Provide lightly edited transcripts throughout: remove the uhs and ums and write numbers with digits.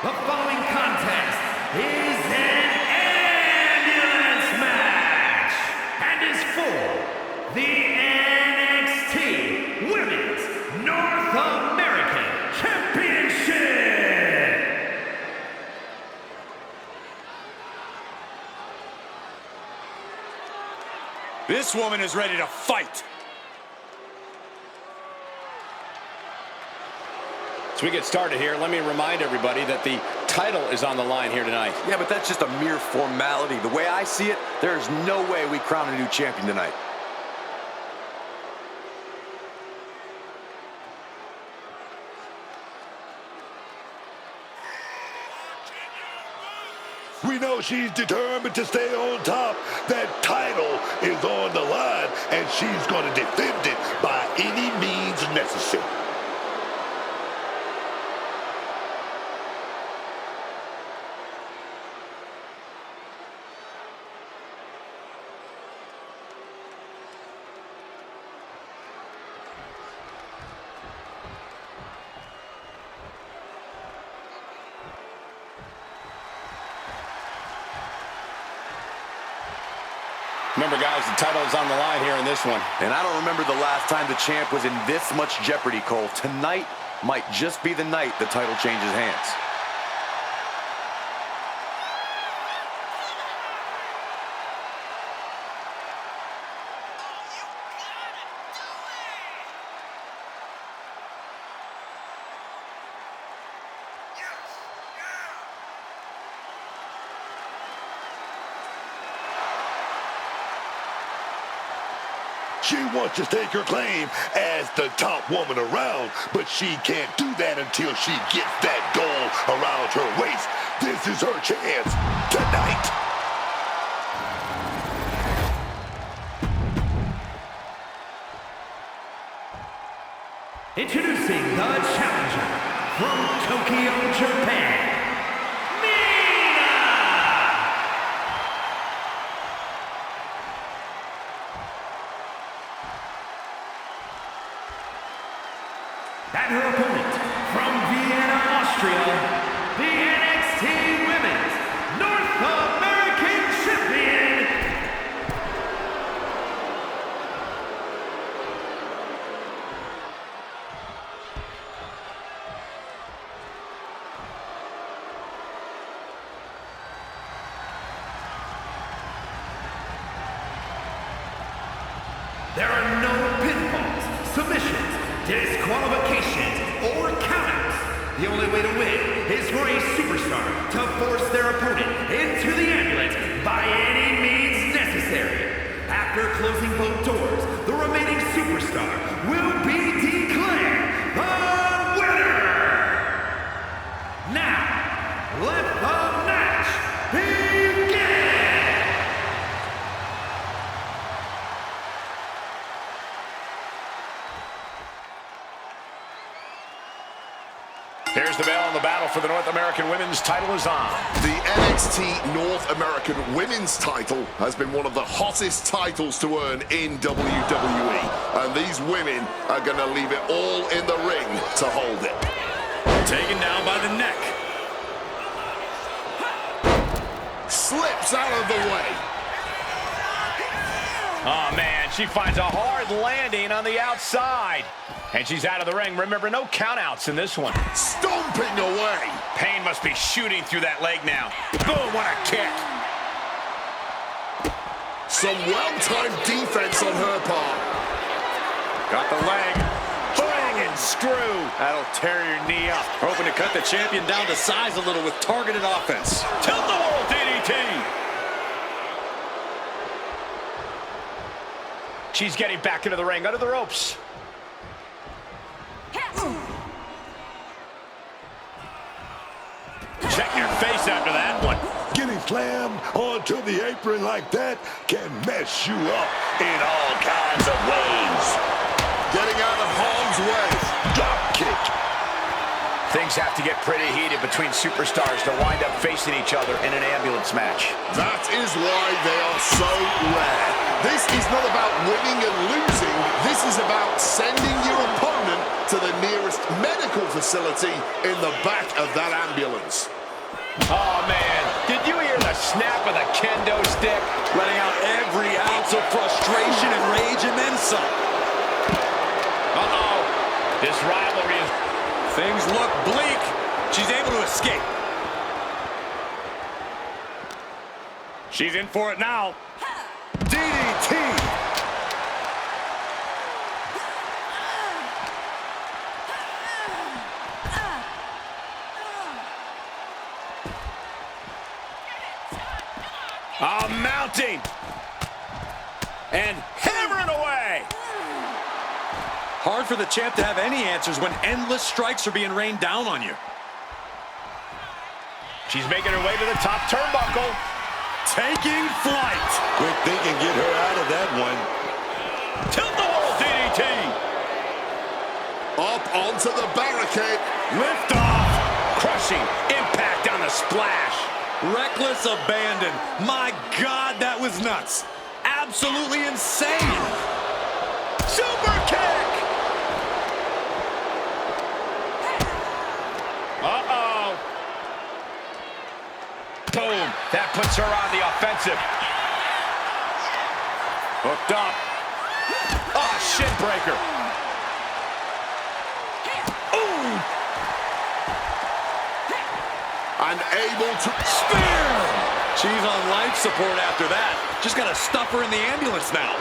The following contest is an ambulance match and is for the NXT Women's North American Championship. This woman is ready to fight. As we get started here, let me remind everybody that the title is on the line here tonight. Yeah, but that's just a mere formality. The way I see it, there's no way we crown a new champion tonight. We know she's determined to stay on top. That title is on the line, and she's going to defend it by any means necessary. Remember, guys, the title is on the line here in this one. And I don't remember the last time the champ was in this much jeopardy, Cole. Tonight might just be the night the title changes hands. She wants to stake her claim as the top woman around, but she can't do that until she gets that goal around her waist. This is her chance tonight. Introducing the challenger from Tokyo, Japan, Mina! And her opponent from Vienna, Austria, the NXT Women's North American Champion, there are no pinfalls, submissions, disqualifications, or countouts. The only way to win is for a superstar to force their opponent into the ambulance by any means necessary. After closing both doors, the remaining superstar will be declared the winner. Now, let the match begin! Here's the bell, and the battle for the North American Women's title is on. The NXT North American Women's title has been one of the hottest titles to earn in WWE, and these women are going to leave it all in the ring to hold it. Taken down by the neck. Slips out of the way. Oh, man, she finds a hard landing on the outside. And she's out of the ring. Remember, no countouts in this one. Stomping away. Pain must be shooting through that leg now. Boom, what a kick. Some well-timed defense on her part. Got the leg. Bang and screw. That'll tear your knee up. Hoping to cut the champion down to size a little with targeted offense. Tilt-a-whirl DDT. She's getting back into the ring, under the ropes. Check your face after that one. Getting slammed onto the apron like that can mess you up in all kinds of ways. Getting out of harm's way. Drop kick. Things have to get pretty heated between superstars to wind up facing each other in an ambulance match. That is why they are so rare. This is not about winning and losing. This is about sending your opponent to to the nearest medical facility in the back of that ambulance. Oh, man. Did you hear the snap of the kendo stick? Letting out every ounce of frustration and rage and then some. Uh-oh. This rivalry is... Things look bleak. She's able to escape. She's in for it now. DDT. Mounting. And hammering away. Hard for the champ to have any answers when endless strikes are being rained down on you. She's making her way to the top turnbuckle. Taking flight. Quick thinking, get her out of that one. Tilt-the-wall DDT. Up onto the barricade. Lift off. Crushing impact on the splash. Reckless abandon. My God, that was nuts. Absolutely insane. Super kick. Uh-oh. Boom. That puts her on the offensive. Hooked up. Oh, shin breaker. Ooh. And able to... Spear! She's on life support after that. Just got to stuff her in the ambulance now.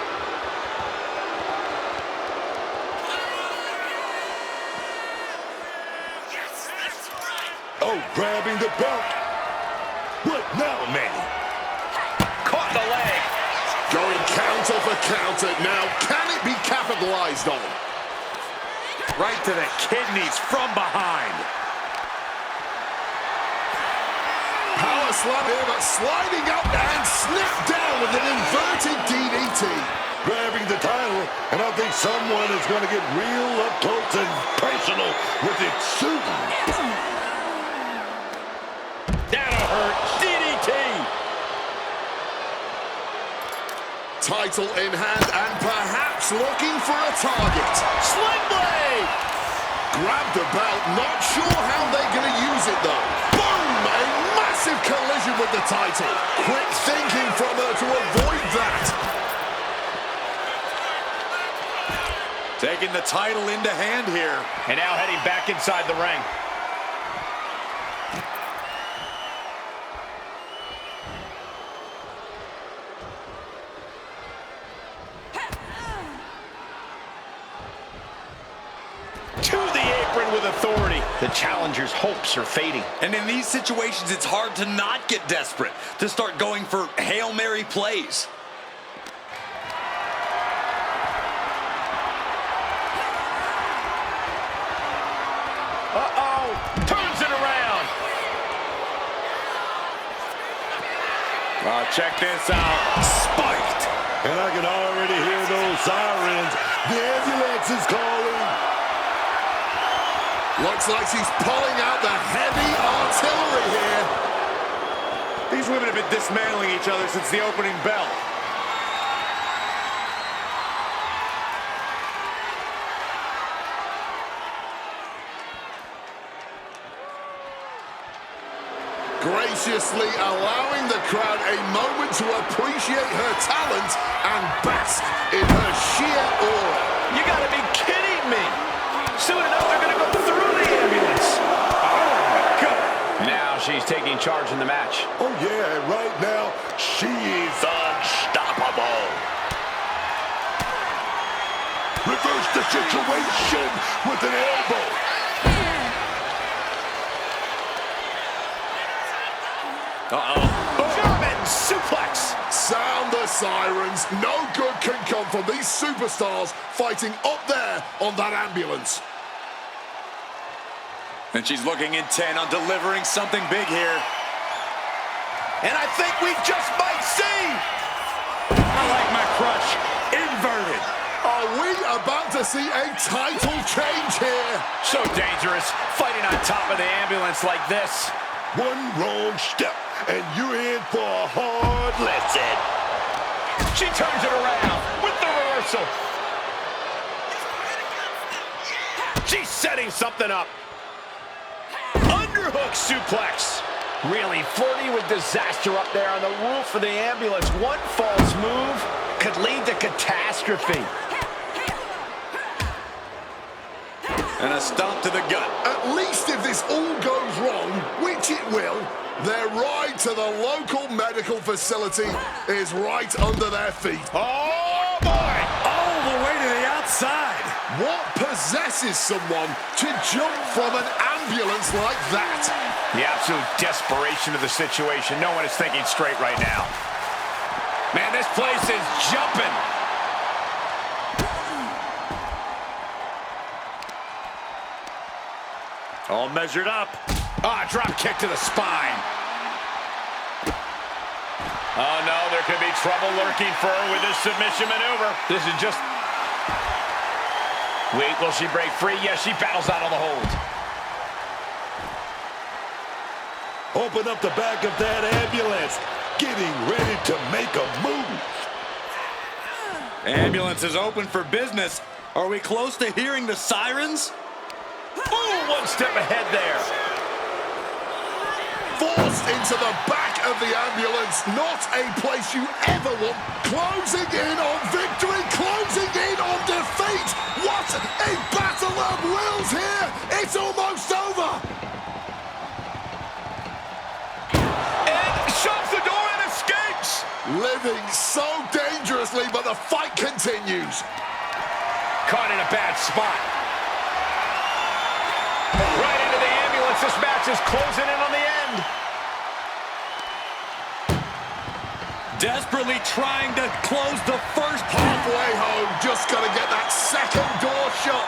Oh, grabbing the belt. What now, Manny? Caught the leg. Going counter for counter. Now, can it be capitalized on? Right to the kidneys from behind. Power slam here, but sliding up and snipped down with an inverted DDT. Grabbing the title, and I think someone is going to get real up close and personal with it soon. That'll hurt. DDT. Title in hand and perhaps looking for a target. Sling blade. Grab the belt, not sure how they're going to use it though. Boom! A massive collision with the title. Quick thinking from her to avoid that. Taking the title into hand here. And now heading back inside the ring. To the apron with authority. The challenger's hopes are fading. And in these situations, it's hard to not get desperate, to start going for Hail Mary plays. Uh-oh. Turns it around. Check this out. Spiked. And I can already hear those sirens. The ambulance is calling. Looks like she's pulling out the heavy artillery here. These women have been dismantling each other since the opening bell. Graciously allowing the crowd a moment to appreciate her talent and bask in her sheer aura. You gotta be kidding me. Soon enough, they're gonna go through the ambulance. Oh, my God. Now she's taking charge in the match. Oh, yeah, right now, she is unstoppable. Reverse the situation with an elbow. German suplex. Sound the sirens. No good can come from these superstars fighting up there on that ambulance. And she's looking intent on delivering something big here. And I think we just might see. I like my crush. Inverted. Are we about to see a title change here? So dangerous, fighting on top of the ambulance like this. One wrong step, and you're in for a hard lesson. She turns it around with the reversal. She's setting something up. Underhook suplex. Really flirting with disaster up there on the roof of the ambulance. One false move could lead to catastrophe. And a stomp to the gut. At least if this all goes wrong, which it will, their ride to the local medical facility is right under their feet. Oh, boy! All the way to the outside. What possesses someone to jump from an ambulance like that? The absolute desperation of the situation. No one is thinking straight right now. Man, this place is jumping. All measured up. Ah, drop kick to the spine. Oh, no, there could be trouble lurking for her with this submission maneuver. This is just... Wait, will she break free? Yes, she battles out of the hold. Open up the back of that ambulance. Getting ready to make a move. Ambulance is open for business. Are we close to hearing the sirens? Ooh, one step ahead there. Forced into the back of the ambulance. Not a place you ever want. Closing in on victory. Closing in on defeat. What a battle of wills here. It's almost over. Shuts the door and escapes. Living so dangerously, but the fight continues. Caught in a bad spot. Right into the ambulance. This match is closing in on the end. Desperately trying to close the first. Halfway home, just got to get that second door shut.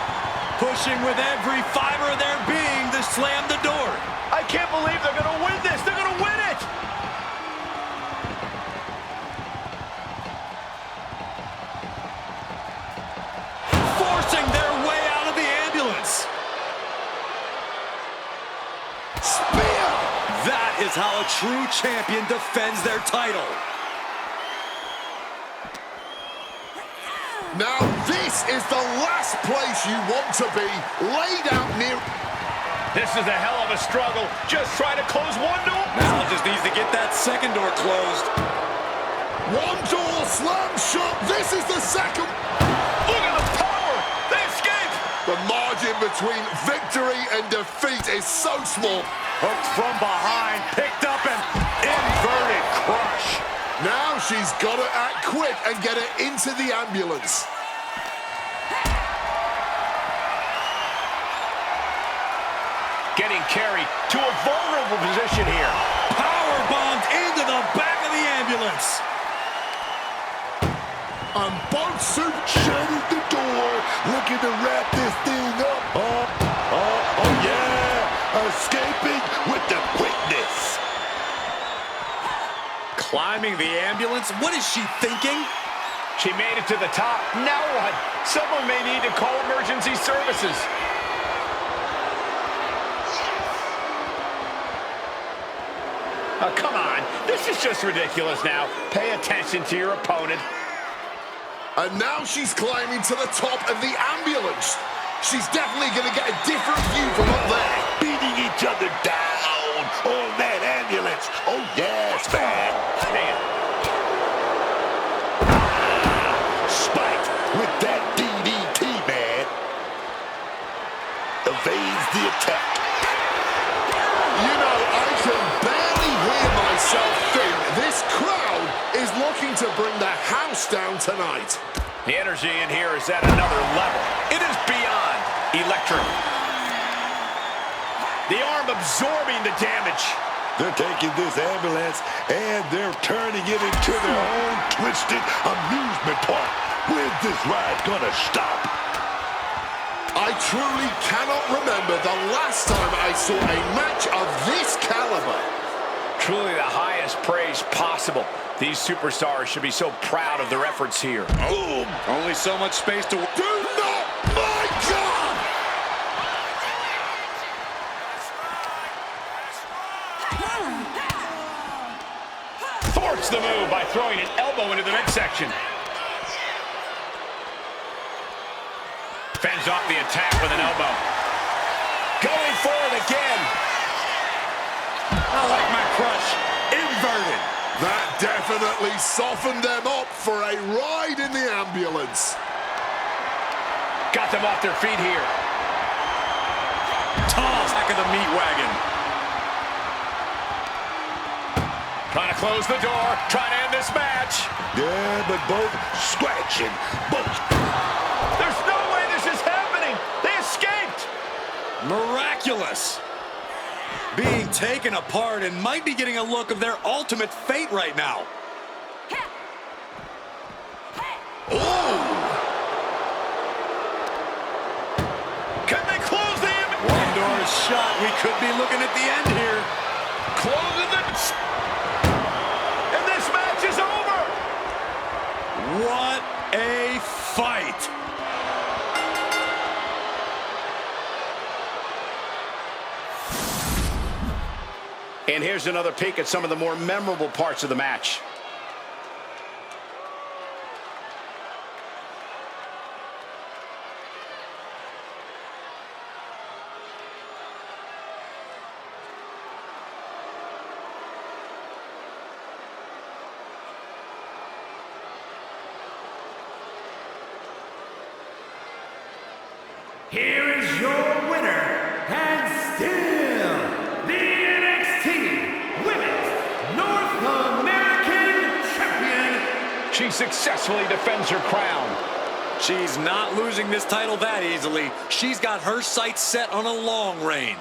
Pushing with every fiber of their being to slam the door. I can't believe they're going to win this. They're going to win it. Forcing their way out of the ambulance. Spear! That is how a true champion defends their title. Now this is the last place you want to be, laid out near... This is a hell of a struggle. Just trying to close one door. Now just needs to get that second door closed. One door slammed shut. This is the second. Look at the power. They escape. The margin between victory and defeat is so small. Hooked from behind, picked up and inverted crush. Now she's got to act quick and get it into the ambulance. Getting carried to a vulnerable position here. Power bombed into the back of the ambulance. On both suit, shutting the door, looking to wrap this thing up. Oh yeah! Escaping with the quickness. Climbing the ambulance? What is she thinking? She made it to the top. Now what? Someone may need to call emergency services. Oh, come on. This is just ridiculous now. Pay attention to your opponent. And now she's climbing to the top of the ambulance. She's definitely going to get a different view from up there. Beating each other down on that ambulance. Oh yes, man. Man. Spike with that DDT, man. Evades the attack. You know, I can barely hear myself think. This crowd is looking to bring the house down tonight. The energy in here is at another level. It is beyond electric. The arm absorbing the damage. They're taking this ambulance and they're turning it into their own twisted amusement park. Where's this ride gonna stop? I truly cannot remember the last time I saw a match of this caliber. Truly the highest praise possible. These superstars should be so proud of their efforts here. Boom! Only so much space to... Do not, my God! Thwarts the move by throwing an elbow into the midsection. Fends off the attack with an elbow. for it again. I like my crush inverted. That definitely softened them up for a ride in the ambulance. Got them off their feet here. Toss back of the meat wagon. Trying to close the door, trying to end this match. Yeah, but both scratching. Both. There's no way this is happening. They escaped. Miraculous. Being taken apart and might be getting a look of their ultimate fate right now. Ooh. Can they close the ambulance? One door is shut. We could be looking at the end here. Closing the... And this match is over. What a fight. And here's another peek at some of the more memorable parts of the match. Here is your winner, and still the NXT Women's North American Champion. She successfully defends her crown. She's not losing this title that easily. She's got her sights set on a long reign.